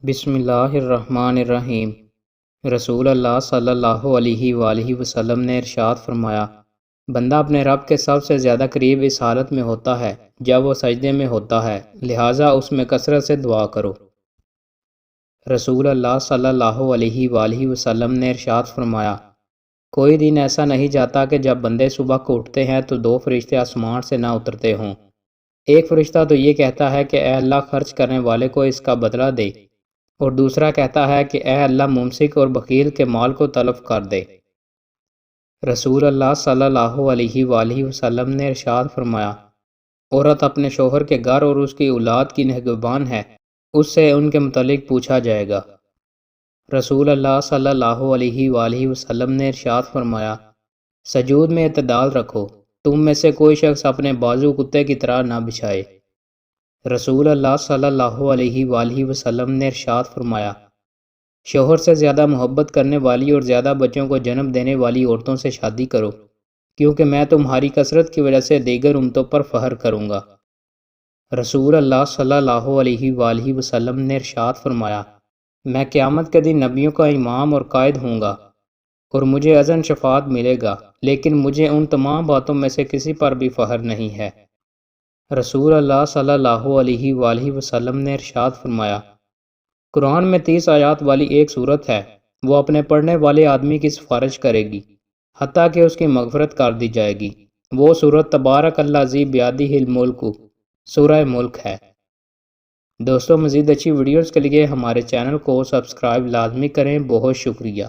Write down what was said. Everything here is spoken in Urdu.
بسم اللہ الرحمن الرحیم۔ رسول اللہ صلی اللہ علیہ وآلہ وسلم نے ارشاد فرمایا، بندہ اپنے رب کے سب سے زیادہ قریب اس حالت میں ہوتا ہے جب وہ سجدے میں ہوتا ہے، لہٰذا اس میں کثرت سے دعا کرو۔ رسول اللہ صلی اللہ علیہ وآلہ وسلم نے ارشاد فرمایا، کوئی دن ایسا نہیں جاتا کہ جب بندے صبح کو اٹھتے ہیں تو دو فرشتے آسمان سے نہ اترتے ہوں۔ ایک فرشتہ تو یہ کہتا ہے کہ اے اللہ خرچ کرنے والے کو اس کا بدلہ دے، اور دوسرا کہتا ہے کہ اے اللہ ممسک اور بخیل کے مال کو تلف کر دے۔ رسول اللہ صلی اللہ علیہ وآلہ وسلم نے ارشاد فرمایا، عورت اپنے شوہر کے گھر اور اس کی اولاد کی نگہبان ہے، اس سے ان کے متعلق پوچھا جائے گا۔ رسول اللہ صلی اللہ علیہ وآلہ وسلم نے ارشاد فرمایا، سجود میں اعتدال رکھو، تم میں سے کوئی شخص اپنے بازو کتے کی طرح نہ بچھائے۔ رسول اللہ صلی اللہ علیہ وآلہ وسلم نے ارشاد فرمایا، شوہر سے زیادہ محبت کرنے والی اور زیادہ بچوں کو جنم دینے والی عورتوں سے شادی کرو، کیونکہ میں تمہاری کثرت کی وجہ سے دیگر امتوں پر فخر کروں گا۔ رسول اللہ صلی اللہ علیہ وآلہ وسلم نے ارشاد فرمایا، میں قیامت کے دن نبیوں کا امام اور قائد ہوں گا، اور مجھے اذن شفاعت ملے گا، لیکن مجھے ان تمام باتوں میں سے کسی پر بھی فخر نہیں ہے۔ رسول اللہ صلی اللہ علیہ وآلہ وسلم نے ارشاد فرمایا، قرآن میں 30 آیات والی ایک سورت ہے، وہ اپنے پڑھنے والے آدمی کی سفارش کرے گی حتیٰ کہ اس کی مغفرت کر دی جائے گی۔ وہ سورت تبارک الذی بیدہ الملک سورہ ملک ہے۔ دوستو، مزید اچھی ویڈیوز کے لیے ہمارے چینل کو سبسکرائب لازمی کریں۔ بہت شکریہ۔